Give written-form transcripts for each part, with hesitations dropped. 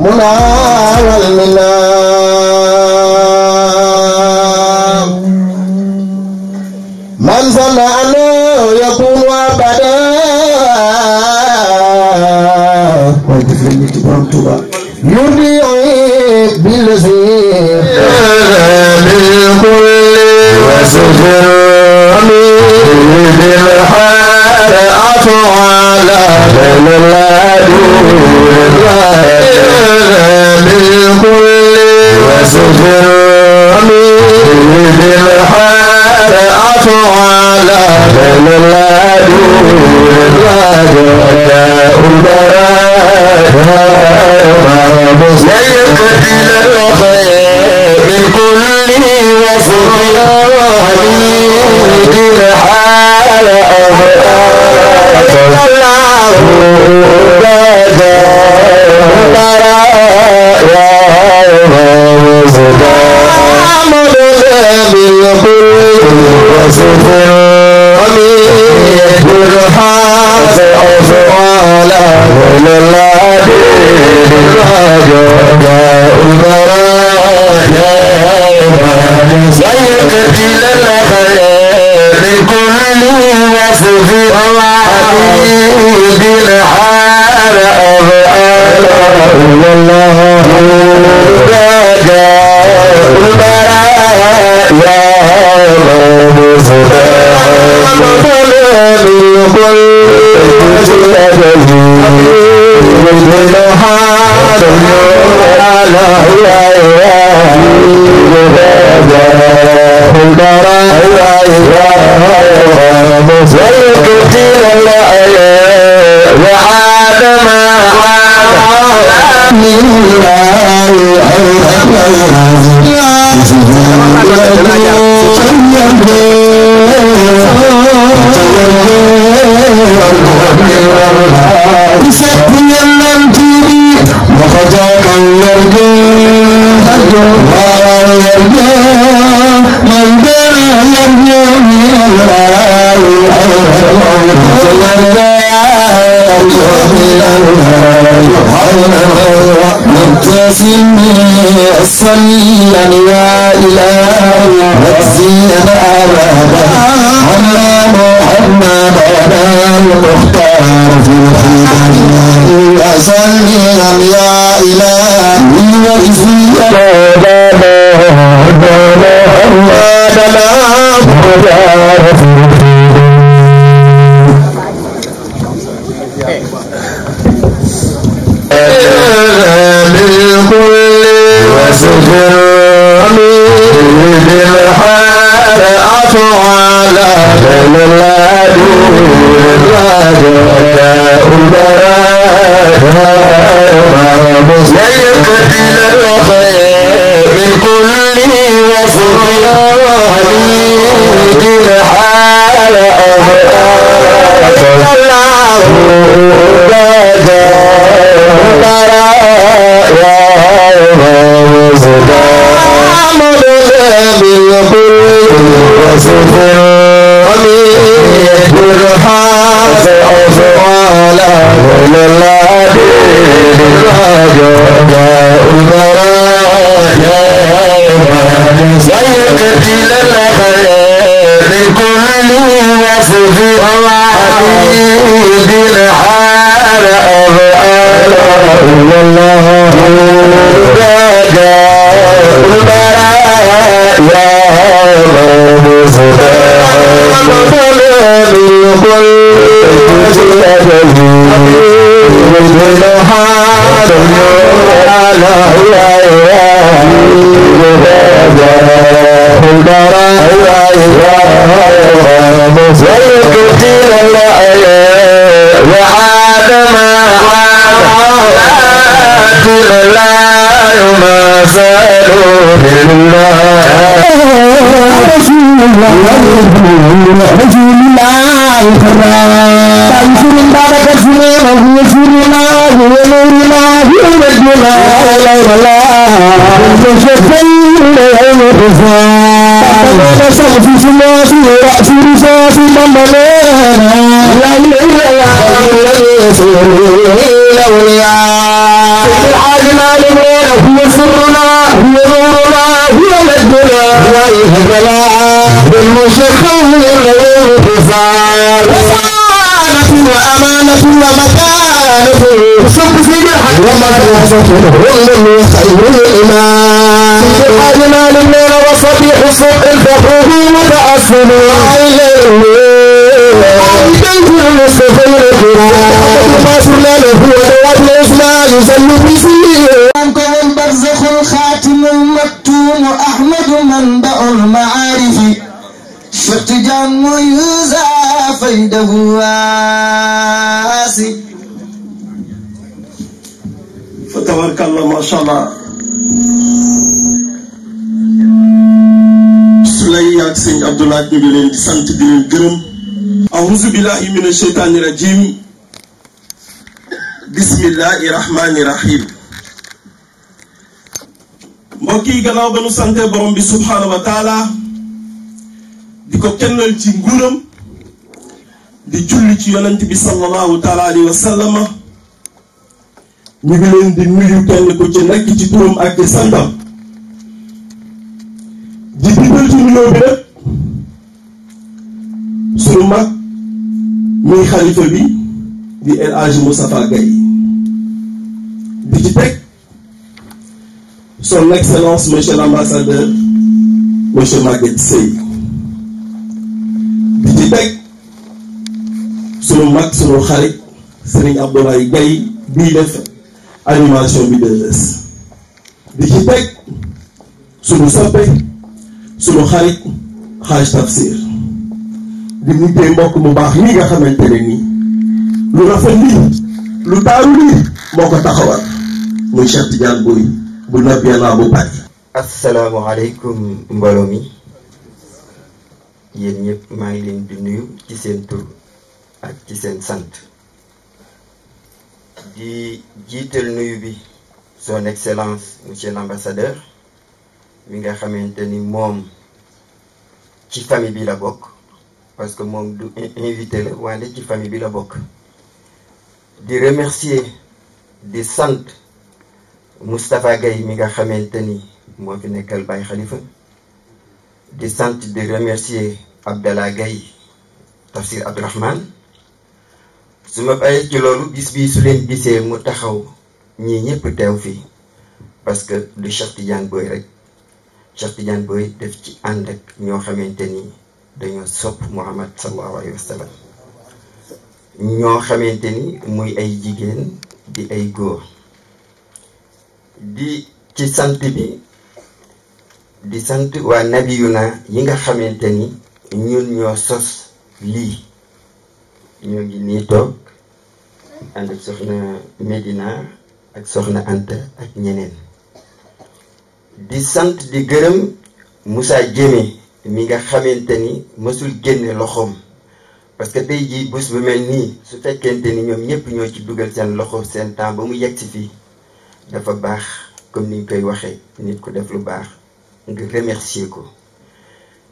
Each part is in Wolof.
منا والمنا من ظن أنه يكون أبدا يرضي بالذي بالكل وسجر بالحال أفعال بين الأدور بالكل وسجر بالحال أفعال بين الأدور ويقتل الخير من كل وسجر بالحال أنا صوفي في راسي رأسي رصاصي مملينا لا إله إلا الله الأولياء الحاجنا لمن هو سرنا هو نورنا هو مجدنا لا إله إلا الله بالمشركين الغيور كفار وصانة وأمانة ومكانة وصف في الحق ومدرسة والله خير الإمام الحاجنا لمن وصبيح الصبح الفخر متأصل وعليه بيت المصطفى الكرام فاصلنا له ودوات الإسلام يسلم بسير أنت البرزخ الخاتم المكتوم أحمد منبع المعارف شتجان ويوزع فيده واسي فتبارك الله ما شاء الله Souley ak sëñ Abdoulaye ñu ngi leen di sant di leen gërëm a'uuzu billahi mina sheytaani rajim bismillahi rahmani rahim mbokk yi gannaaw ba nu sante borom bi subhanahu wa taala di ko kennal ci nguuram di julli ci yonent bi sallallahu taala alayhi wa sallama ñu ngi leen di nuyu kenn ku ci nekk ci turam ak ci santam di bindal ci nuyoo bi rek sunu mag muy xalifa bi di El Hadji Moustapha Gaye di ci teg son excellence monsieur l'ambassadeur monsieur Maguette Seye di ci teg sunu mag sunu xarit Serigne Abdoulaye Gaye bii def animation bi 2S di ci teg sunu soppe sunu xarit xaaj Tafsir di mujjee mbokk mu baax lii nga xamante ne nii lu rafet lii lu taaru lii moo ko taxawal muy Cheikh Tidiane Boye bu Nabiana bu Paris. asalaamaaleykum mbooloo mi yéen ñëpp maa ngi leen di nuyu ci seen tur ak ci seen sant di jiital nuyu bi son excellence monsieur l'ambassadeur mi nga xamante ni moom ci famille bi la bokk parce que moom du invité la wante ci famille bi la bokk di remercier di sant Moustapha Gaye mi nga xamante ni moo fi nekkal Baye Khalifa di sant di remercier Abdallah Gaye Tafsir Abdourahmane su ma bàyyee ci loolu bis bi su leen gisee mu taxaw ñii ñëpp teew fii parce que du Cheikh Tidiane Boye rek Cheikh Tidiane Boye def ci ànd ak ñoo xamante ni dañoo sopp Muhammad sallallahu alayhi wa sallam ñoo xamante ni muy ay jigéen di ay góor di ci sant bi di sant waa Nabiyuna yi nga xamante ni ñun ñoo sos lii ñoo ngi nii toog ànd ak soxna Medina ak soxna Anta ak ñeneen di sant di gërëm Moussa Diémé mi nga xamante ni mësul génne loxoom parce que tey jii bés bu mel nii su fekkente ni ñoom ñëpp ñoo ci dugal seen loxo seen temps ba mu yegg si fii dafa baax comme ni ñu koy waxee nit ku def lu baax nga remercier ko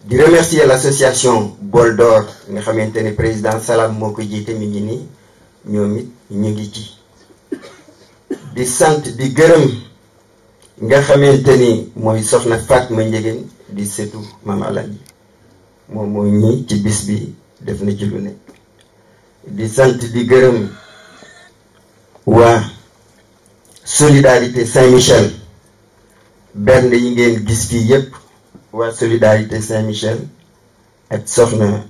di remercier l'association Bol d'Or nga xamante ni président Salam moo ko jiite mi ngi nii ñoom it ñu ngi ci di sant di gërëm nga xamante ni mooy soxna Fatma Ndiéguène di setu Mame Alaaji moom moo ñii ci bis bi def na ci lu nekk di sant di gërëm waa Solidarité Saint-Michel benn yi ngeen gis fii yépp waa Solidarité Saint-Michel ak soxna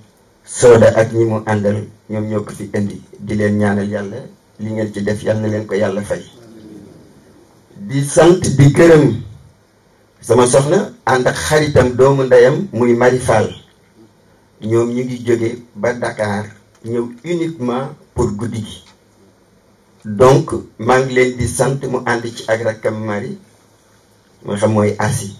Soda ak ñi mu àndal ñoom ñoo ko fi indi di leen ñaanal yàlla li ngeen ci def yàlla na leen ko yàlla fay di sant di gërëm sama soxna ànd ak xaritam doomu ndeyam muy Mari Fall ñoom ñu ngi jóge ba Dakar ñëw uniquement pour guddi gi donc maa ngi leen di sant mu ànd ci ak rakkam Mari moo xam mooy Asi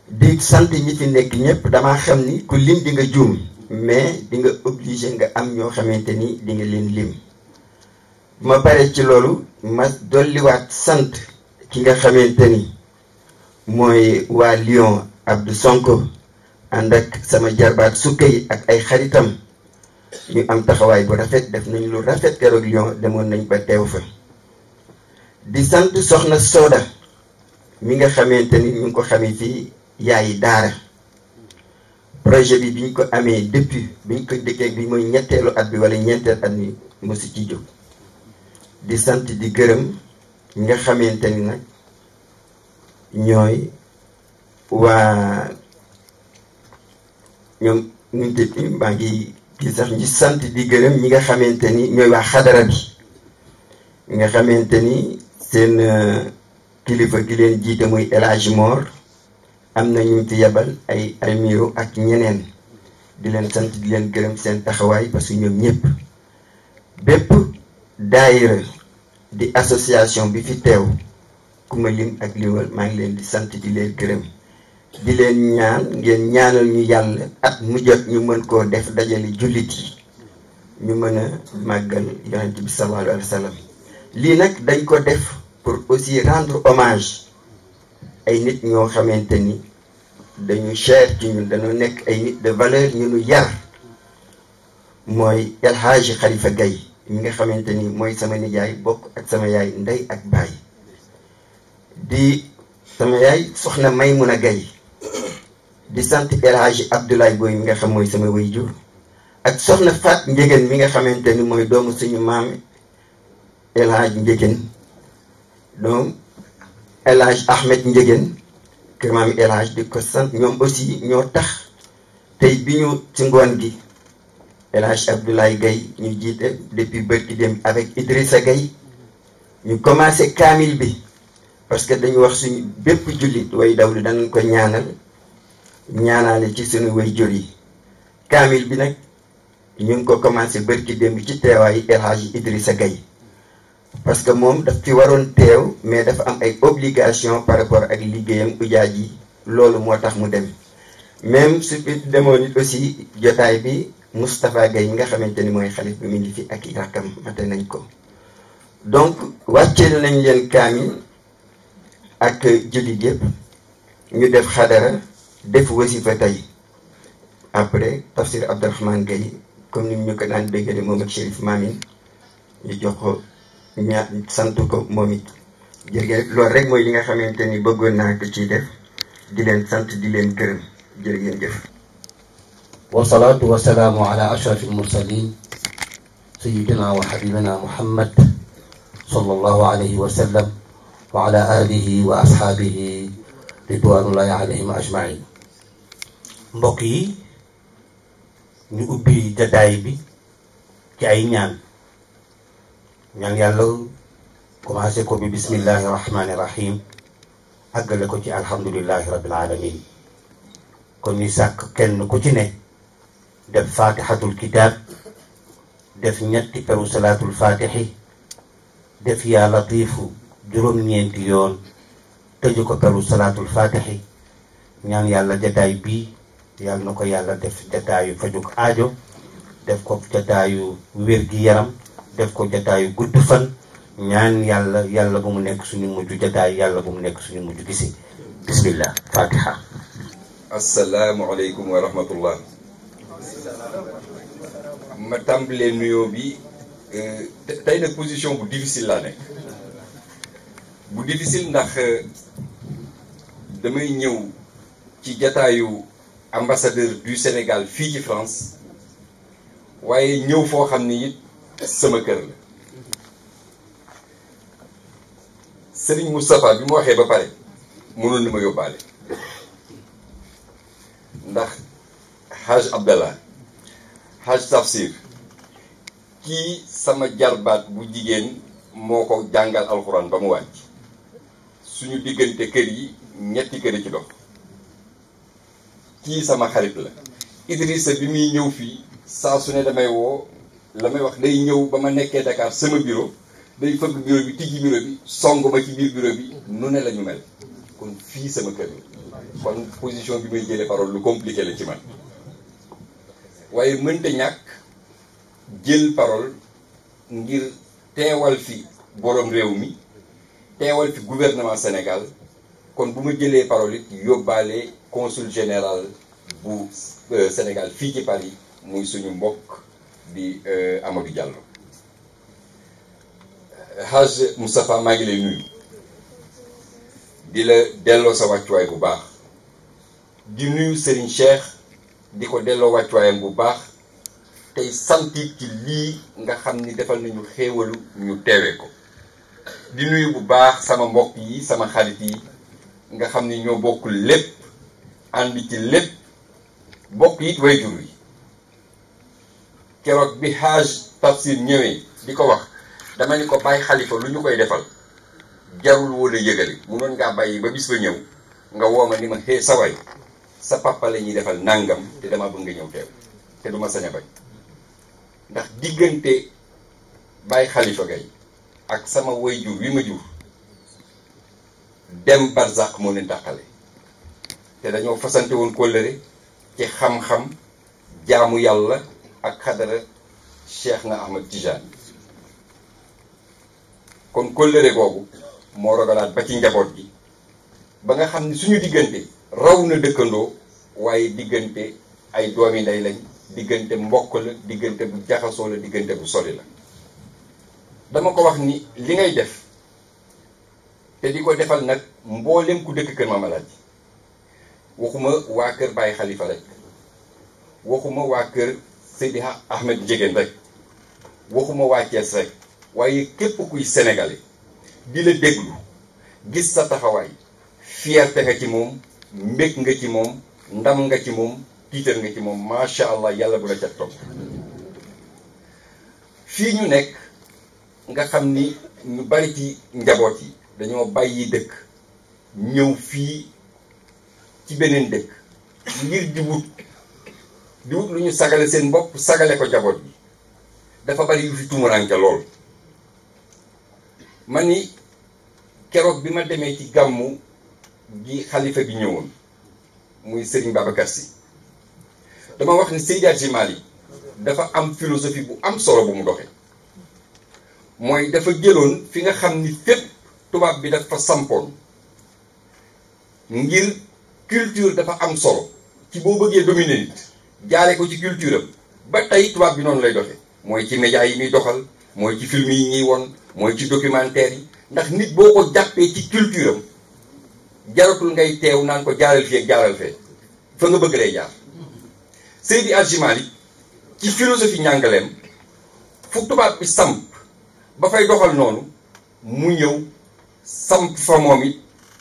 di sant ñi fi nekk ñëpp damaa xam ni ku lim di nga juum mais di nga obligé nga am ñoo xamante ni di nga leen lim ma pare ci loolu ma dolliwaat sant ki nga xamante ni mooy waa Lyon Abdou Sonko ànd ak sama jarbaat sukkay ak ay xaritam ñu am taxawaay bu rafet def nañ lu rafet keroog Lyon demoon nañ ba teew fa di sant soxna Soda mi nga xamante ni ñu ngi ko xamee fii yaayi daara projet bi biñ ko amee depuis biñ ko dëkkee bi mooy ñetteelu at bi wala ñeenteel at mi mosu ci jóg di sant di gërëm ñi nga xamante ni nag ñooy waa ñoom ñu tëdd maa ngi kii sax ñi sant di gërëm ñi nga xamante ni ñooy waa xadara bi ñi nga xamante ni seen kilifa gi leen jiite muy El Hadj Mor am na ñu fi yebal ay almiro ak ñeneen di leen sant di leen gërëm seen taxawaay parce que ñoom ñëpp bépp daayira di association bi fi teew ku ma lim ak liwal maa ngi leen di sant di leen gërëm di leen ñaan ngeen ñaanal ñu yàlla at mu jot ñu mën koo def dajale jullit yi ñu mën a màggal yonent bi sallallahu alayhi wa sallam lii nag dañ ko def pour aussi rendre hommage ay nit ñoo xamante ni dañu cher ci ñun dañoo nekk ay nit de valeur ñu nu yar mooy El Hadji Khalifa Gaye mi nga xamante ni mooy sama nijaay bokk ak sama yaay ndey ak baay di sama yaay soxna Maymuna Gaye di sant El Hadji Abdoulaye Boy mi nga xam mooy sama waajur ak soxna Fat Njegen mi nga xamante ni mooy doomu suñu maam El Hadji Njegen donc El Hadj Ahmed Njegen kër maam El Hadj di ko sant ñoom aussi ñoo tax tey bi ñu ci ngoon gi El Hadj Abdoulaye Gaye ñu jiite depuis bërki dem avec Idrissa Gaye ñu commencé kaamil bi parce que dañu wax suñu bépp jullit way dawlu danañ ko ñaanale ci suñu way jur yi kaamil bi nag ñu ngi ko commencé bërki dem bi ci teewaayu El Hadj Idrissa Gaye parce que moom daf fi waroon teew mais dafa am ay obligation par rapport ak liggéeyam ujaaj yi loolu moo tax mu dem même su demoon it aussi jotaay bi Moustapha Gaye mi nga xamante ni mooy xalif bi mu ngi fi ak i rakkam mate nañ ko donc wàcceel nañ leen kaamil ak jullit yëpp ñu def xadara def wasifa tey après tafsir Abdourahmane Gaye comme ni ñu ko daan déggale moom ak Chérif Mamine ñu jox ko sant ko moom it jërëjëf loolu rek mooy li nga xamante ni bëggoon naa ko ciy def di leen sant di leen gërëm jërë ngeen jëf. wasalaatu wasalaamu ala ashraf almursalin sayidina wa habibina muhammad sallallahu alayhi wa sallam wa ala alihi wa ashaabihi ridwanullahi alayhim ajmain. mbokk yi ñu ubbi jataay bi ci ay ñaan yàlla commencé ko bi bismillahi rahmani rahim àggale ko ci alhamdulillahi rabbil alamin kon ñu sàkk kenn ku ci ne def fatihatul kitab def ñetti peru salaatul fatihi def yaa latifu juróom-ñeenti yoon tëju ko peru salaatul fatihi ñaan yàlla jataay bii yàlla na ko yàlla def jataayu fajuk aajo def ko jataayu wér gi yaram def ko jataayu gudd fan ñaan yàlla bu mu nekk suñu mujj jataay yàlla bu mu nekk suñu mujj gisi bismillah fatiha. asalaamualeykum wa rahmatullah. ma tàmbalee nuyoo bi tey nag position bu difficile laa nekk bu difficile ndax damay ñëw ci jataayu ambassadeur du Sénégal fii ci France waaye ñëw foo xam ni it sama kër la. Serigne Moustapha bi mu waxee ba pare mënoon na ma yóbbaale ndax Haj Abdallah Haj Tafsir kii sama jarbaat bu jigéen moo ko jàngal alxuraan ba mu wàcc suñu diggante kër yi ñetti kër yi ci dox kii sama xarit la. Idrissa bi muy ñëw fii saa su ne damay woo la may wax day ñëw ba ma nekkee Dakar sama bureau day fëgg bureau bi tijji bureau bi song ma ci biir bureau bi nu ne la ñu mel kon fii sama kër la kon position bi may jëlee parole lu compliqué la ci man waaye mënta ñàkk jël parole ngir teewal fi borom réew mi teewal fi gouvernement Sénégal kon bu ma jëlee parole it yóbbaale consul général bu Sénégal fii ci Paris muy suñu mbokk di Amadou Diallo. Haj Moustapha maa ngi lay nuyu di la delloo sa wàccuwaay bu baax di nuyu Serigne Cheikh di ko delloo wàccuwaayam bu baax tey santit ci lii nga xam ni defal nañu xéewalu ñu teewe ko di nuyu bu baax sama mbokk yi sama xarit yi nga xam ni ñoo bokk lépp ànd ci lépp bokk it wayjur yi keroog bi Haj Tafsir ñëwee di ko wax dama ni ko bàyyi xalifa lu ñu koy defal jarul woon a yëgali munoon ngaa bàyyi ba bis ba ñëw nga wooma ni ma xee saway sa papa la ñuy defal nàngam te dama bëgg nga ñëw teew te du ma sañ a bañ ndax diggante bàyyi xalifa gay ak sama waajur wi ma jur dem barzak moo leen tàqale te dañoo fasante woon kóllëre ci xam-xam jaamu yàlla ak xadara Cheikh na Ahmad Tijaan kon kóllëre googu moo rogalaat ba ci njaboot gi ba nga xam ni suñu diggante raw na dëkkandoo waaye diggante ay doomi ndey lañ diggante mbokk la diggante bu jaxasoo la diggante bu sori la dama ko wax ni li ngay def te di ko defal nag mboolem ku dëkk kër Maam Alaaji waxuma waa kër Baye Khalifa rek waxuma waa kër Seydi Ahmed Ndiéguène rek waxuma waa Thiès rek waaye képp kuy sénégalais di la déglu gis sa taxawaay fierté nga ci moom mbég nga ci moom ndam nga ci moom tiitar nga ci moom macha allah yàlla bu la ca topp fii ñu nekk nga xam ni ñu bari ci njaboot yi dañoo bàyyi dëkk ñëw fii ci beneen dëkk ngir di wut lu ñu sagale seen bopp sagale ko njaboot bi dafa bari yu fi tumuranke lool ma ni keroog bi ma demee ci gàmmu gi xalifa bi ñëwoon muy Serigne Babacar Sy dama wax ni Seydi Hadji Malick dafa am philosophie bu am solo bu mu doxe mooy dafa jëloon fi nga xam ni fépp tubaab bi dafa sampoon ngir culture dafa am solo ci boo bëggee dominer nit jaare ko ci culture am ba tey tubaab bi noonu lay doxe mooy ci média yi muy doxal mooy ci film yi ñuy won mooy ci documentaire yi ndax nit boo ko jàppee ci culture am jaratul ngay teew naan ko jaaral fii ak jaaral fee fa nga bëgg lay jaar Seydi Hadji Malick ci philosophie njàngaleem fu tubaab bi samp ba fay doxal noonu mu ñëw samp fa moom it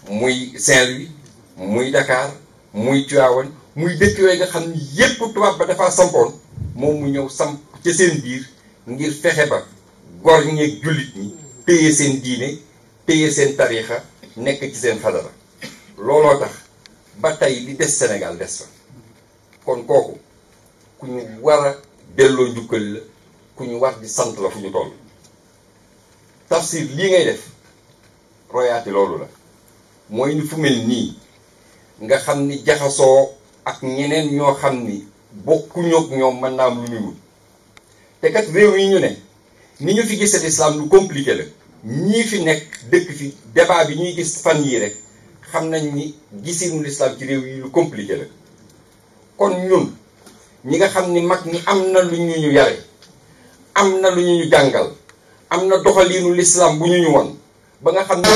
muy Saint-Louis muy Dakar muy Tivaouane muy dëkk yooyu nga xam ni yépp tubaab ba dafa sampoon moom mu ñëw samp ca seen biir ngir fexe ba gor ñeeg jullit ñi téye seen diine téye seen tariixa nekk ci seen xadara looloo tax ba tey li des Sénégal des fa kon kooku ku ñu war a delloo njukkal la ku ñu war di sant la fu ñu toll Tafsir lii ngay def royaati loolu la mooy ni fu mel nii nga xam ni jaxasoo ak ñeneen ñoo xam ni bokkuñook ñoom mën naa am lu ñu wut te kat réew yi ñu ne ni ñu fi gisee l'islam lu compliqué la ñii fi nekk dëkk fi débat bi ñuy gis fan yii rek xam nañ ni gisinu l'islam ci réew yi lu compliqué la kon ñun ñi nga xam ni mag ñi am na lu ñu yare am na lu ñu jàngal am na doxaliinu l'islam bu ñu won ba nga xam ne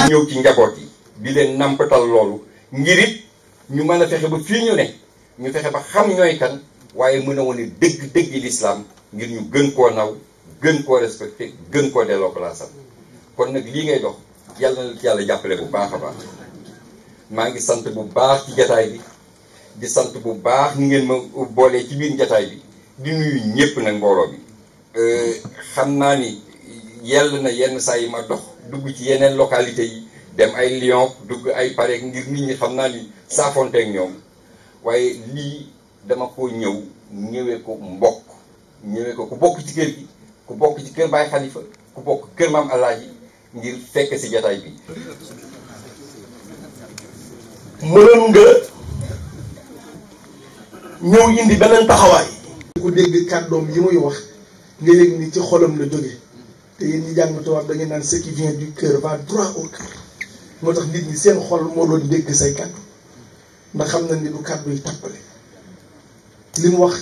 ñëw ci njaboot yi di leen nampatal loolu ngir it ñu mën a fexe ba fii ñu ne ñu fexe ba xam ñooy kan waaye mën a wane dëgg l'islam ngir ñu gën koo naw gën koo respecté gën koo delloo place am kon nag lii ngay dox yàlla na yàlla jàppale bu baax a baax maa ngi sant bu baax ci jataay bi di sant bu baax ñu ngeen ma boolee ci biir jataay bi di nuyu ñëpp nag mbooloo bi xam naa ni yell na yenn saa yi ma dox dugg ci yeneen localité yi dem ay Lyon dugg ay Paris ngir nit ñi xam naa ni saafonteeg ñoom waaye lii dama ko ñëwee ko mbokk ñëwee ko ku bokk ci kër gi ku bokk ci kër Baye Khalifa ku bokk kër Maam Alaaji ngir fekk si jataay bi mënoon nga ñëw indi beneen taxawaay. ku dégg kàddoom yi muy wax nga yëg ni ci xolam la jóge te yéen ñi jàng tubaab da ngeen naan ce qui vient du cœur va droit au cœur moo tax nit ñi seen xol moo doon dégg say kàddu ndax xam na ni du kàddu yi tàppale li mu wax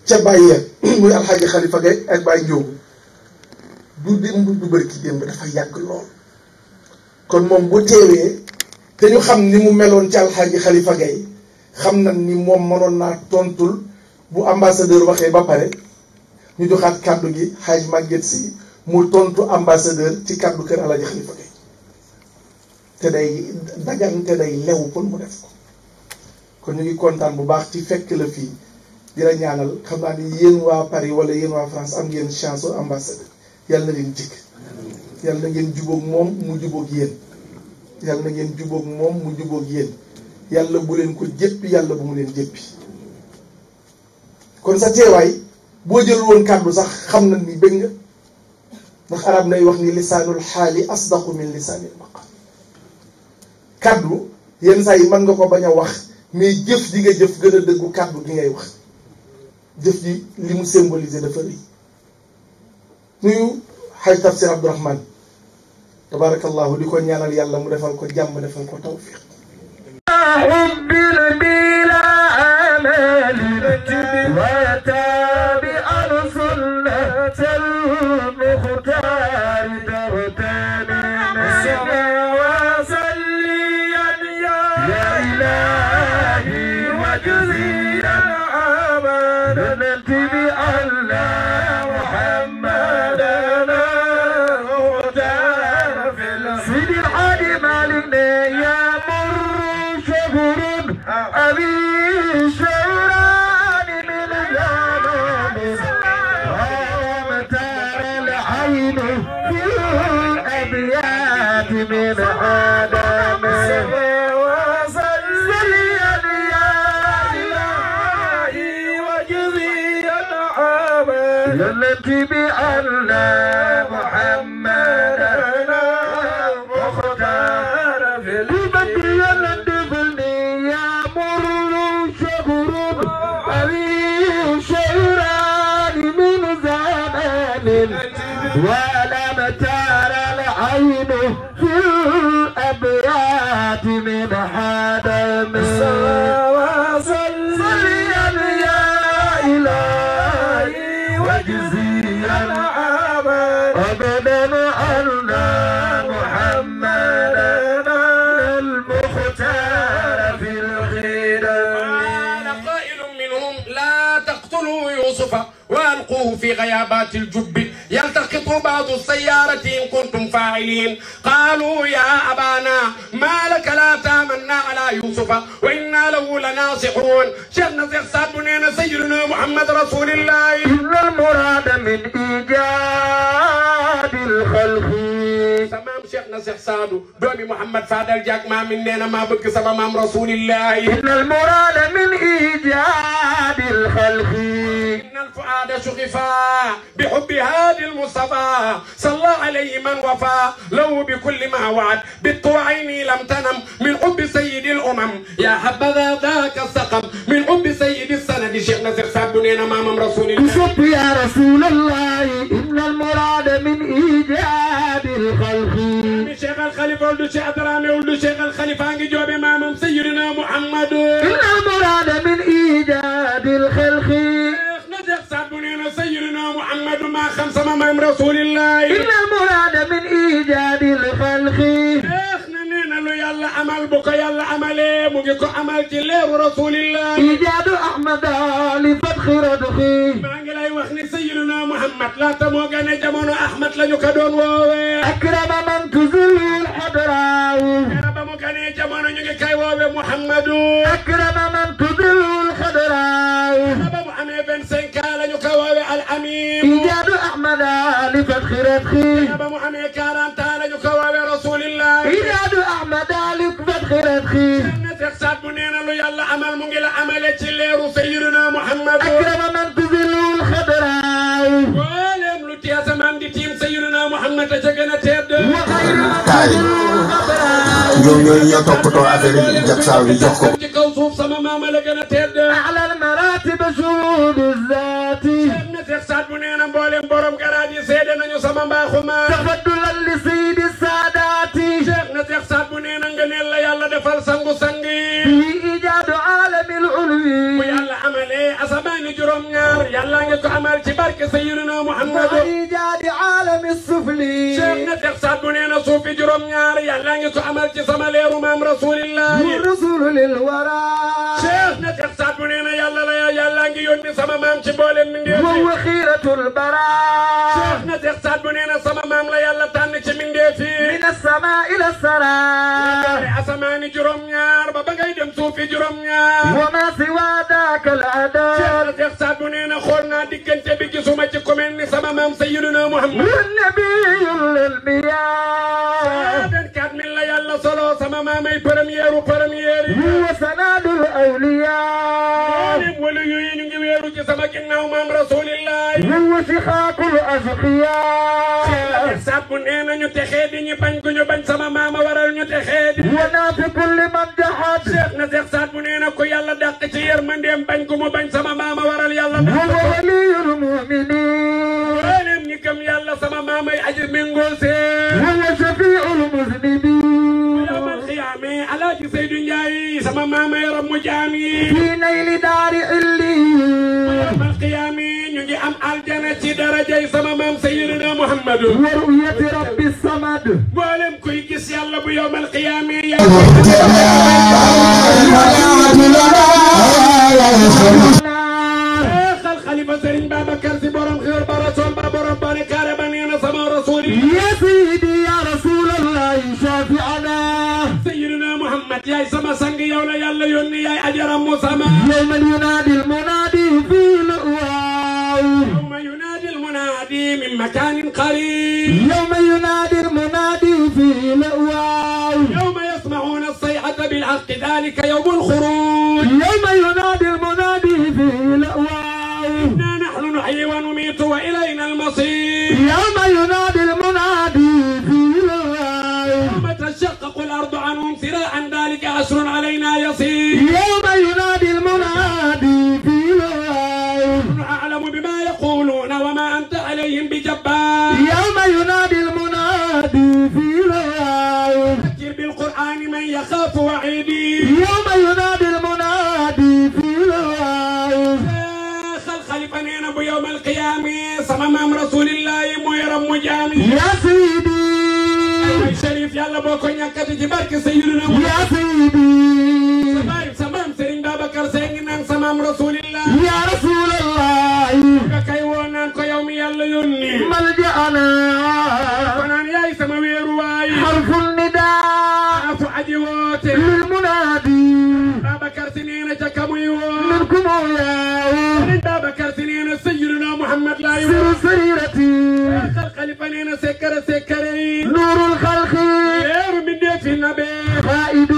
ca bàyyee muy alxaaji Xalifa Gay ak Baye Njóogu du démb du bëri ki démb dafa yàgg lool kon moom bu teewee te ñu xam ni mu meloon ci alxaaji Xalifa Gay xam na ni moom mënoon naa tontul bu ambassadeur waxee ba pare ñu joxaat kàddu gi xaaj Maguette si mu tontu ambassadeur ci kàddu kër alxaaji Xalifa Gay te day dagan te day lew kon mu def ko kon ñu ngi kontaan bu baax ci fekk la fii di la ñaanal xam naa ni yéen waa Paris wala yéen waa France am ngeen chance ambassadeur yàlla na leen jikk yàlla na ngeen jubóog moom mu jubóog yéen yàlla na ngeen jubóog moom mu jubóog yéen yàlla bu leen ko jéppi yàlla bu mu leen jéppi kon sa teewaay boo jël woon kàddu sax xam na ni bëgg nga ndax arab nay wax ni lisaanul xaali asdaqu min lisaanil maqal kàddu yenn saa yi mën nga ko bañ a wax mais jëf ji nga jëf gën a dëggu kàddu gi ngay wax jëf ji li mu symboliser dafa rëy nuyu xaj Tafsir Abdourahmane tabarakallahu di ko ñaanal yàlla mu defal ko jàmm defal ko tawfiq ولم ترى العين في الأبيات من حدم وصليا يا إلهي وجزيا أبدا أن محمدا المختار في الخدم. قال قائل منهم لا تقتلوا يوسف وألقوه في غيابات الجب يلتقط بعض السيارة إن كنتم فاعلين. قالوا يا أبانا ما لك لا تامنا على يوسف وإنا له لناصحون. شيخنا شيخ سعد بن سيدنا محمد رسول الله. إن المراد من إيجاد الخلق تمام شيخنا شيخ سعد دومي محمد فادل جاك ما مننا ما بك سبا مام رسول الله. إن المراد من إيجاد الخلق إن الفؤاد شغفا بحب هادي المصطفى صلى عليه من وفى له بكل ما وعد بالطوعين لم تنم من حب سيد الأمم يا حبذا ذاك السقم من حب سيد السند. شيخنا شيخ سعد بن امام رسول الله. شوف يا رسول الله إن المراد من إيجاد الخلق. شيخ الخليفة ولد شيخ درامي ولد شيخ الخليفة انجي جواب امام سيدنا محمد. إن المراد من إيجاد الخلق. شيخ سعد بن سيدنا محمد ما خمس امام رسول الله. إن المراد من إيجاد الخلق. شيخنا نينا له يلا عمل بك يلا عملي مجيكو عمل تليه رسول الله. إيجاد أحمد لفتح ردخي. ما ngi lay wax ni سيدنا محمد لا تمو gane jamono Ahmad lañu ko doon woowee. أكرم من تزل الحضراء. ba mu gane jamono ñu ngi koy woowee Muhammadu. أكرم من تزل الحضراء. ba mu amee 25 ans lañu ko woowee Al Amin. إيجاد أحمد لفتح ردخي. ba mu amee 40 ans lañu ko woowee Rasulillah. إيجاد أحمد لفتح ردخي. Cheikh Saad bu nee na lu yàlla amal mu ngi la amale ci leeru Sayyidina Muhammad. أكرم من تزل الخضراء. mboolem lu tee asamaan di tiim Sayyidina Muhammad a ca gën a tedd. وخير من تزل الخضراء. ñoom ñooy ñoo toppatoo affaire yi jag saaw yi jox ko. ci kaw suuf sama maama la gën a tedd. أعلى المراتب شهود الذات. Cheikh Saad bu nee na mboolem borom garaat yi seede nañu sama mbaaxu maam. تفضلا لسيد السادات. سيدنا محمد إيجاد عالم السفلي شيخنا تخسات بنينا صوفي جرم نار يلا نيسو عمل جسم ليرو مام رسول الله والرسول للورى شيخنا تخسات بنينا يلا نيون بسما مام شبول من ديوتي وهو خيرة البراء شيخنا تخسات بنينا سما مام لا يلا تانيش من ديوتي من السماء إلى السراء أسماني جرم نار بابا قيدم صوفي جرم نار وما سوى ذاك الأداء شيخنا تخسات بنينا خورنا ديكنت بيجي سوما تكومين سما مام سيدنا محمد والنبي للمياه هذا كان من لا يلا صلو سما مامي برميرو هو سناد الأولياء ولي ينجي ويرو جسما كنا مام رسول الله هو شخاق الأشقياء سابونينا ñu texé ñu bañ ko ñu bañ sama mama waral ñu texé ونافق لمن جحد cheikh na cheikh sabunina ko yalla dak ci yermandem bañ ko mu bañ sama mama waral yalla هو ولي المؤمنين ولم ñi gëm yalla sama mama ay aji mingol se هو شفيع المذنبين يوم القيامه على سيدو نجاي sama mama yaram mu jami في نيل دار علي يوم القيامه ñu ngi am aljana ci darajay sama mam sayyidina muhammad ورؤية رب الصمد bolem koy gis yalla bu yawm alqiyamah ya الخليفة سيرين بابا كرسي برم خير برسول بابا رباني كاربانينا سما رسولي يا سيدي يا رسول الله شافعنا سيدنا محمد يا سما سنجي يولا يلا يوني يا أجر مسما يوم ينادي المنادي في الأواو يوم ينادي المنادي من مكان قريب يوم ينادي المنادي في الأواو يوم يسمعون الصيحة بالحق ذلك يوم الخروج يوم ينادي المنادي في الأواو إنا نحن نحيي ونميت وإلينا المصير يوم ينادي المنادي في الأواو يوم تشقق الأرض عنهم سراعا ذلك عسر علينا يصير يوم ينادي المنادي في الأواو نحن أعلم بما يقولون وما أنت عليهم بجبار يوم ينادي المنادي في الأواو ذكر بالقرآن من يخاف وعيدي يوم ينادي المنادي في الأواو الخليفة نينا بو يوم القيامة صمام رسول الله مويرم مجامي يا سيدي أي شريف يلا بوكو نيكاتي جبارك سيدنا يا سيدي سمام سيرين بابكر سيدنا سمام رسول الله يا رسول الله كاي ونان كو يوم يلا يوني ملجأنا ونان ياي سما ويرو واي حرف النداء عفو عجي ووتي للمنادي بابكر سنين تكمي منكم يا بابكر سنين سيدنا محمد لا سر سريرتي الخليفة نينا سكري نور الخلق غير من دي في النبي قائد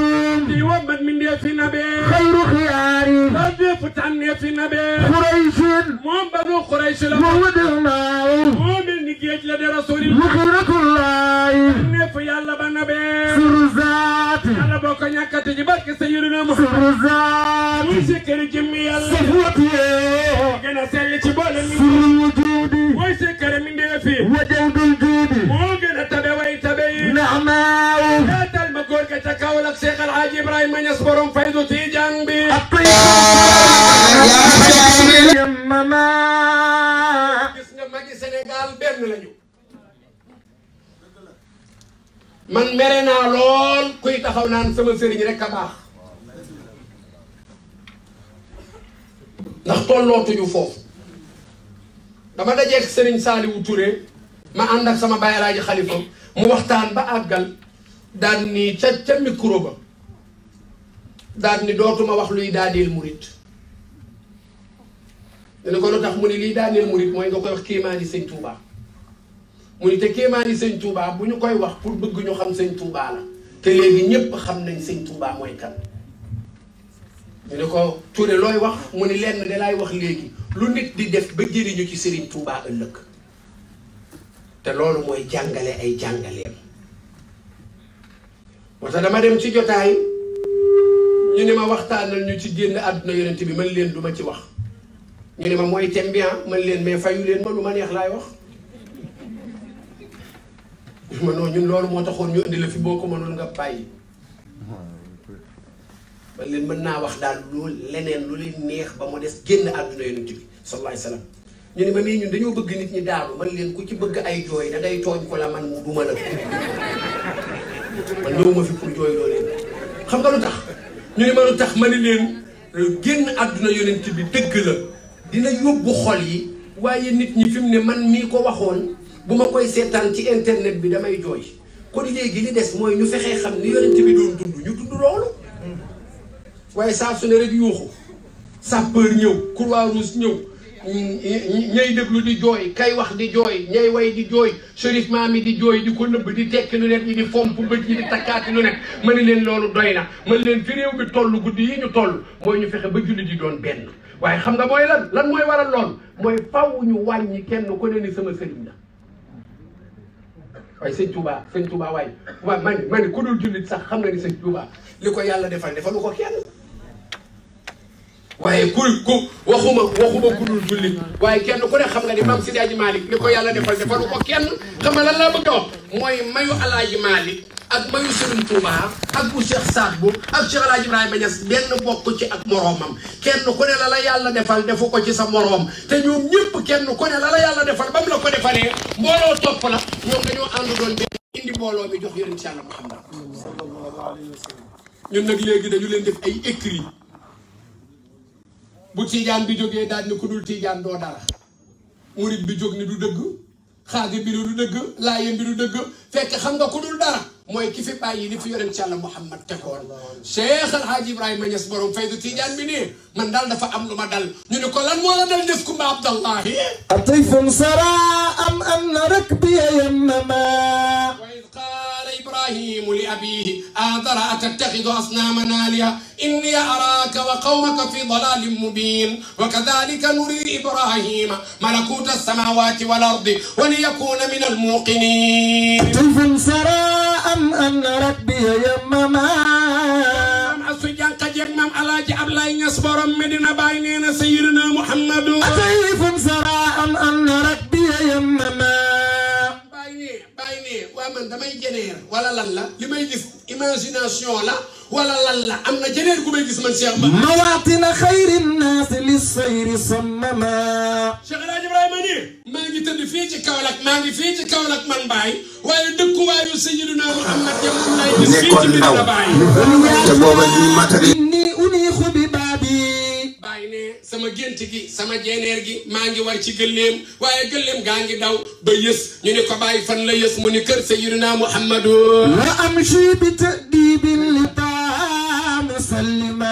دي ومن من دي في النبي خير خياري رجع فتعني في النبي قريش مو بنو قريش لا وودرنا مو من نجيج لدي رسول الله وخيرة الله نف يلا بنبي سر الذات يلا بوكو نياكا تجيبك سيدنا سر محمد الذات ويسكر جمي يلا صفوتي جنا سيلي تبول سر الوجود ويسكر من دي في وجود الجود مو جنا تبي ويتبي نعماء لا تلمقول كتكاولك شيخ الحاج ابراهيم من يصبرون فيضو في جنبي يمما gis nga magi Sénégal benn lañu man mere naa lool kuy taxaw naan sama sëriñ rek a baax ndax tollootuñu foofu dama dajeek sëriñ Saliou Touré ma ànd ak sama baay Alaaji Xalifa mu waxtaan ba àggal daan ni ca micro ba daan ni dootuma wax luy daaneel murit dana ko lu tax mu ni lii daaneel murit mooy nga koy wax kéemaani sëñ Touba mu ni te kéemaani sëñ Touba bu ñu koy wax pour bëgg ñu xam sëñ Touba la te léegi ñépp xam nañ sëñ Touba mooy kan ñu ne ko Touré looy wax mu ni lenn de laay wax léegi lu nit di def ba jëriñu ci Serigne Touba ëllëg te loolu mooy jàngale ay jàngaleem moo tax dama dem ci jotaay ñu ne ma waxtaanal ñu ci génn àdduna yonent bi man leen du ma ci wax ñu ne ma mooy thème bi man leen mais fayu leen ma lu ma neex laay wax ma non ñun loolu moo taxoon ñu indi la fi boo ko mënul nga bàyyi man leen mën naa wax daal loolu leneen lu leen neex ba mu des génn àdduna yonent bi sallallahu alayhi wasallam ñu ne ma mii ñun dañoo bëgg nit ñi daaru man leen ku ci bëgg ay jooy da ngay tooñ ko la man mu duma la man ñëwuma fi pour jooy loo leen xam nga lu tax ñu ne ma lu tax ma ne leen génn àdduna yonent bi dëgg la dina yóbbu xol yi waaye nit ñi fi mu ne man mii ko waxoon bu ma koy seetaan ci internet bi damay jooy kon léegi li des mooy ñu fexee xam ni yonent bi doon dund ñu dund loolu waaye saa su ne rek yuuxu sapeur ñëw Croix-Rouge ñëw ñay déglu di jooy kay wax di jooy ñay way di jooy Chérif Maami di jooy di ko nëbb di tekki lu nekk ñi di fomp bët yi di takkaati lu nekk ma ne leen loolu doy na man leen fi réew bi toll guddi yi ñu toll mooy ñu fexe ba julli di doon benn waaye xam nga mooy lan mooy waral lool mooy faw ñu wàññi kenn ku ne ni sama sëriñ la waaye sëñ Touba waaye waaw ma ne ku dul jullit sax xam nga ni sëñ Touba li ko yàlla defalu ko kenn waaye ku waxuma ku dul jullit waaye kenn ku ne xam nga ni Maam Seydi Hadji Malick li ko yàlla defalu ko kenn xam nga lan laa bëgg a wax mooy mayu Alaaji Malick ak mayu Serigne Touba ak bu Cheikh Saad Bou ak Cheikh Alaaji Ibrahima Niass benn bokk ci ak moroomam kenn ku ne la yàlla defal defu ko ci sa moroom te ñoom ñëpp kenn ku ne la yàlla defal ba mu la ko defalee mbooloo topp la ñoom dañoo ànd doon benn indi mbooloo mi jox yonent Yàlla Muhammad ñun nag léegi dañu leen def ay écrit bu tiijaan bi jógee daal ni ku dul tiijaan doo dara murit bi jóg ni du dëgg xaadir bi du dëgg laayeen bi du dëgg fekk xam nga ku dul dara mooy ki fi bàyyi li fi yonent Yàlla Muhammad tegoon Cheikh El Hadj Ibrahima Niass borom faydu tiijaan bi nii man daal dafa am lu ma dal ñu ne ko lan moo la dal def Kumba Abdallahi atifun sara am na rek bi yamama إبراهيم لأبيه آذر أتتخذ أصنامنا آلهة إني أراك وقومك في ضلال مبين وكذلك نري إبراهيم ملكوت السماوات والأرض وليكون من الموقنين تلف سراء أن ربي يمما السجان قجب مام على جعب لا يصبر مدينة باينين سيدنا محمد تلف سراء أن ربي يمما waa man damay jeneer wala lan la li may gis imagination la wala lan la am na jeneer gu may gis man Cheikh Ba mawatina xayri nnaas li sayri sammama Cheikh El Hadj Ibrahima nii maa ngi tëdd fii ci Kaolack maa ngi fii ci Kaolack man Baye waaye dëkkuwaayu Sayyidina Muhammad jamono lay gis fii ci Medina Baye te booba ni matari inni uniixu bi baabi Baye ne sama gént gi sama jeneer gi maa ngi war ci gëléem waaye gëléem gaa ngi daw ba yës ñu ne ko Baye fan la yës mu ni kër Sayyidina Muhammadu wa amshi bi ta'dibin li taa musallima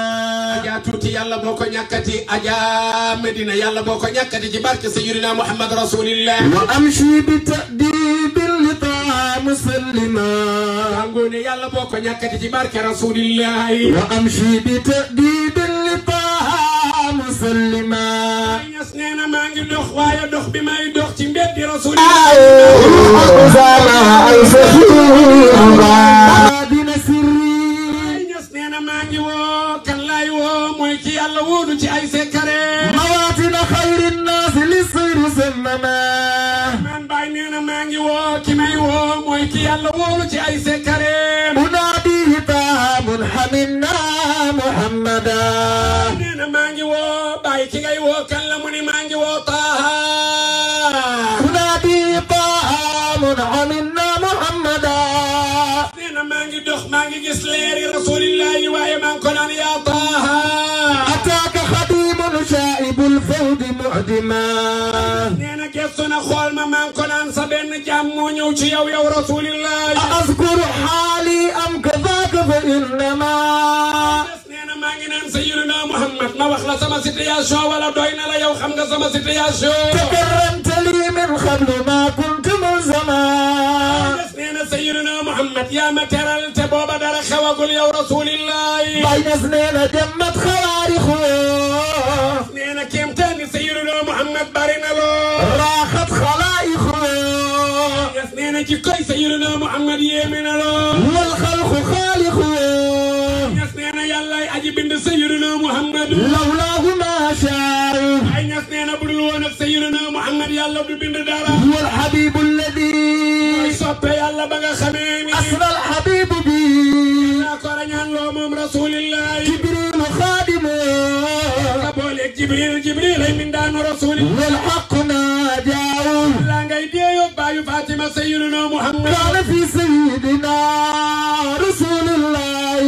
ajaa tuuti yàlla boo ko ñàkkati ajaa Medina yàlla boo ko ñàkkati ci barke Sayyidina Muhammad rasulillah wa amshi bi ta'dibin li taa musallima ngoone yàlla boo ko ñàkkati ci barke rasulillah wa amshi bi ta'dibin li taa musallima Ñas nee na maa ngi dox waaye dox bi may dox ci mbeddi rasulillah Ñas nee na maa ngi woo kan laay woo mooy ki yàlla wóodu ci ay sekare mawatina xayri nnaas li sayri sammama man Baay nee na maa ngi woo ki may woo mooy ki yàlla wóolu ci ay sekare unaadihi taamun hamina muhammada nee na maa ngi woo Baay ki ngay woo kan la mu ni maa ngi woo Taaha unaadihi taamun hamina muhammada nee na maa ngi dox maa ngi gis leeri rasulillahi waaye maa ngi ko naan yaa Taaha ataaka xadimun shaa'ibul fawdi mu'dima nee na gëstu na xool ma maa ngi ko naan sa benn jàmm moo ñëw ci yow yow rasulillahi azkuru xaali am kadaaka fa innama nee na maa ngi naan Sayyidina Muhammad ma wax la sama situation wala doy na la yow xam nga sama situation takarramta li min qablu ma kuntu mulzama nee na Sayyidina Muhammad yaa ma teral te booba dara xewagul yow rasulillahi baynas nee na demmat xawaarixu nee na kéemtaani Sayyidina Muhammad bari na loo raaxat xalaa'ixu nee na ci koy Sayyidina Muhammad yéeme na loo wal xalqu xaalixu nee na yàllaay aji bind Sayyidina Muhammad lawlaahu maa shaa'u ay ñas nee na budul woon ak Sayyidina Muhammad yàlla du bind dara huwa alxabibu alladi mooy soppe yàlla ba nga xamee ni asra alxabibu bi naa ko rañaan loo moom rasulillahi jibrilu xaadimu ka booleeg Jibril ay mindaanu rasulillah wal xaqu رجاء لا ngay deeyo baayu Fatima sayyidina Muhammad كان في سيدنا رسول الله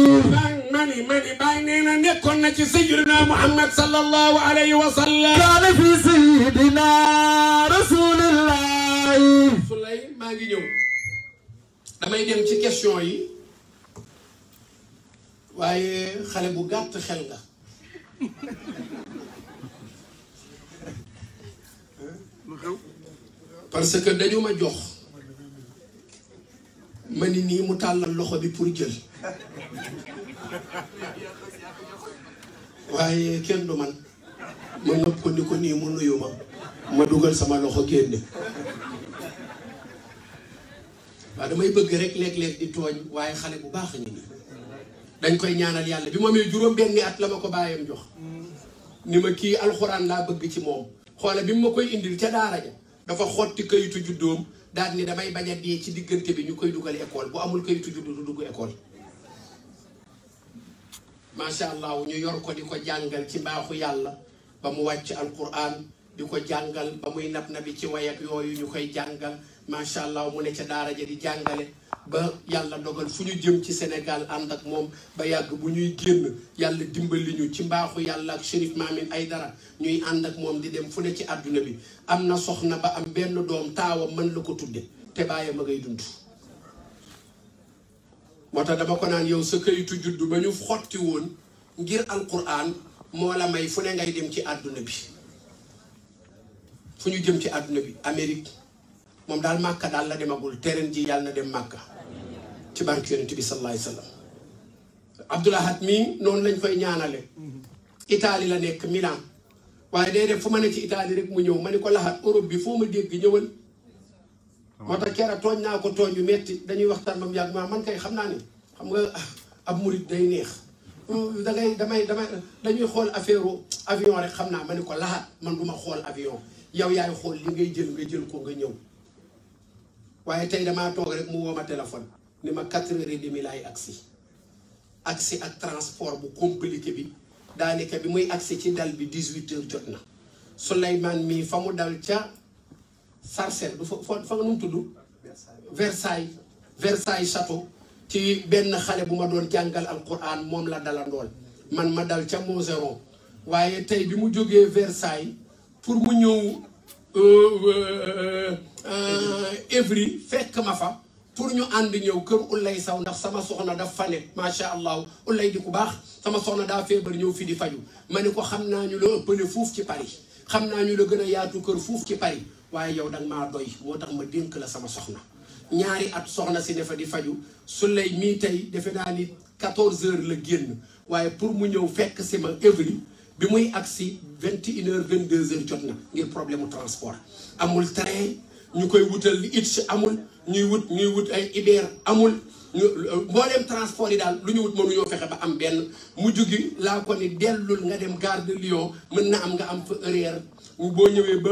mani baay nee na nekkoon na ci sayyidina Muhammad sallallahu alayhi wa sallam كان في سيدنا رسول الله Souley maa ngi ñëw damay dem ci question yi waaye xale bu gàtt xel nga parce que dañu ma jox ma ni nii mu tàllal loxo bi pour jël waaye kenn du man ma nëpp ko ni ko nii mu nuyu ma dugal sama loxo génne waaw damay bëgg rek léeg-léeg di tooñ waaye xale bu baax a ngi nii dañ koy ñaanal yàlla bi ma amee juróom-benni at la ma ko bàyyam jox ni ma kii alxuraan laa bëgg ci moom xoole bi mu ma koy indil ca daara ja dafa xotti kayitu juddoom daal ni damay bañ a dee ci diggante bi ñu koy dugal école bu amul kayitu juddu du dugg école macha allah ñu yor ko di ko jàngal ci mbaaxu yàlla ba mu wàcc alquran di ko jàngal ba muy nab nabi ci way ak yooyu ñu koy jàngal macha allah mu ne ca daara ja di jàngale ba yàlla dogal fu ñu jëm ci Sénégal ànd ak moom ba yàgg bu ñuy génn yàlla dimbali ñu ci mbaaxu yàlla ak Chérif Mamine Aïdara ñuy ànd ak moom di dem fu ne ci àdduna bi am na soxna ba am benn doom taawam mën la ko tudde te bàyyam a ngay dund moo tax dama ko naan yow sa kayitu juddu ba ñu xotti woon ngir alquran moo la may fu ne ngay dem ci àdduna bi fu ñu jëm ci àdduna bi Amérique moom daal Màkka daal la demagul terrain ji yàlla na dem Màkka ci barke yonent bi sallallahu alayhi wa sallam Abdoulahat mii noonu lañ koy ñaanale Italie la nekk Milan waaye day def fu ma ne ci Italie rek mu ñëw ma ni ko Lahat Europe bi foo ma dégg ñëwal moo tax keera tooñ naa ko tooñ yu metti dañuy waxtaan ba mu yàgg man kay xam naa ni xam nga ab murit day neex dañuy xool affaire avion rek xam naa ma ni ko Lahat man du ma xool avion yow yaay xool li ngay jël nga jël ko nga ñëw waaye tey damaa toog rek mu woo ma téléphone ni ma 4h30 laay agsi ak transport bu compliqué bi daanaka bi muy agsi ci dal bi 18h jot na Souleymane mii fa mu dal ca Sarcelles du fa nga nu mu tudd Versailles château ci benn xale bu ma doon jàngal alquran moom la dalandool man ma dal ca Montgeron waaye tey bi mu jógee Versailles pour mu ñëw Évry fekk ma fa pour ñu ànd ñëw kër Ulay Saw ndax sama soxna daf fa ne macha allah Ulay di ku baax sama soxna daa feebar ñëw fi di faju ma ne ko xam naa ñu la ëppale fuuf ci Paris xam naa ñu la gën a yaatu kër fuuf ci Paris waaye yow danga maa doy moo tax ma dénk la sama soxna ñaari at soxna si ne fa di faju Suley mii tey defe naa ni 14h la génn waaye pour mu ñëw fekk si ma Évry bi muy agsi 21h 22h jot na ngir problème mu transport amul train ñu koy wutal itch amul ñuy wut ay Iber amul mbooleem transport yi daal lu ñu wut mënuñoo fexe ba am benn mujj gi laa ko ni dellul nga dem gare de Lyon mën na am nga am fa horaire boo ñëwee ba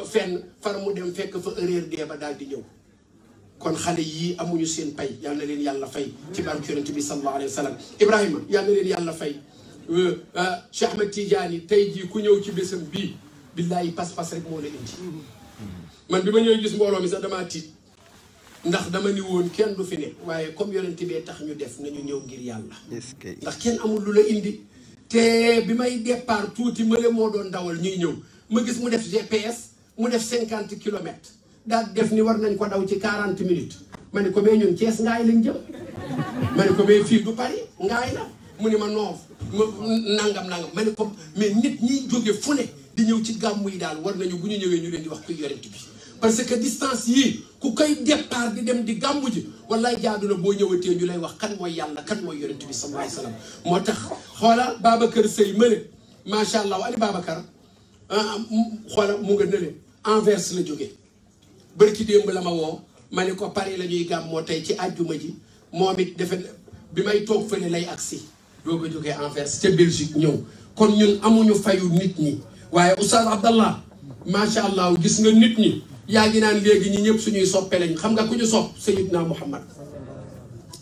fenn far mu dem fekk fa horaire dee ba daal di ñëw kon xale yii amuñu seen pay yal na leen yàlla fay ci barke yonent bi sallallahu alayhi wa sallam Ibrahima yal na leen yàlla fay Cheikh Ahmed Tidiane tey jii ku ñëw ci bésam bii billaahi pas-pas rek moo la indi man bi ma ñëw gis mbooloo mi sax damaa tiit ndax dama ni woon kenn du fi ne waaye comme yonent bee tax ñu def nañu ñëw ngir yàlla ndax kenn amul lu la indi te bi may départ tuuti mële moo doon dawal ñuy ñëw ma gis mu def GPS mu def 50 kilomètres daal def ni war nañ ko daw ci 40 minutes ma ne ko mais ñun Thiès ngaay lañ jëm ma ne ko mais fii du Paris ngaay la mu ne ma noof nangam ma ne ko mais nit ñi jóge fu ne di ñëw ci gàmmu yi daal war nañu bu ñu ñëwee ñu leen di wax kuy yonent bi parce que distance yii ku koy départ di dem di gàmmu ji wallaay jaadu na boo ñëwatee ñu lay wax kan mooy yàlla kan mooy yonent bi sallallahu alayhi wa sallam moo tax xoola Babacar Seye mëne macha allah ali Babacar xoola mu nga nële Anvers la jógee bërki démb la ma woo ma ne ko Paris la ñuy gàmmoo tey ci àjjuma ji moom it defe bi may toog fële lay agsi dooga jógee Anvers ca Belgique ñëw kon ñun amuñu fayu nit ñi waaye Oustaz Abdallah macha allah gis nga nit ñi yaa ngi naan léegi ñi ñëpp suñuy soppe lañ xam nga ku ñu sopp Sayyidna Muhammad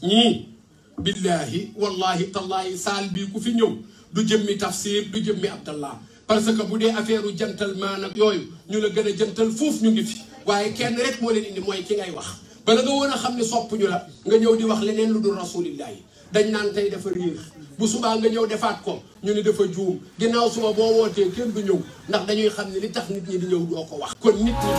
ñii billahi wallahi tallahi saal bii ku fi ñëw du jëmmi tafsir du jëmmi Abdallah parce que bu dee affaire u gentleman ak yooyu ñu la gën a jantal foofu ñu ngi fi waaye kenn rek moo leen indi mooy ki ngay wax bala nga woon a xam ne soppuñu la nga ñëw di wax leneen lu dul rasulillahi dañ naan tey dafa réer bu subaa nga ñëw defaat ko ñu ne dafa juum ginnaaw suba boo wootee kenn du ñëw ndax dañuy xam ne li tax nit ñi di ñëw doo ko wax kon nit ñi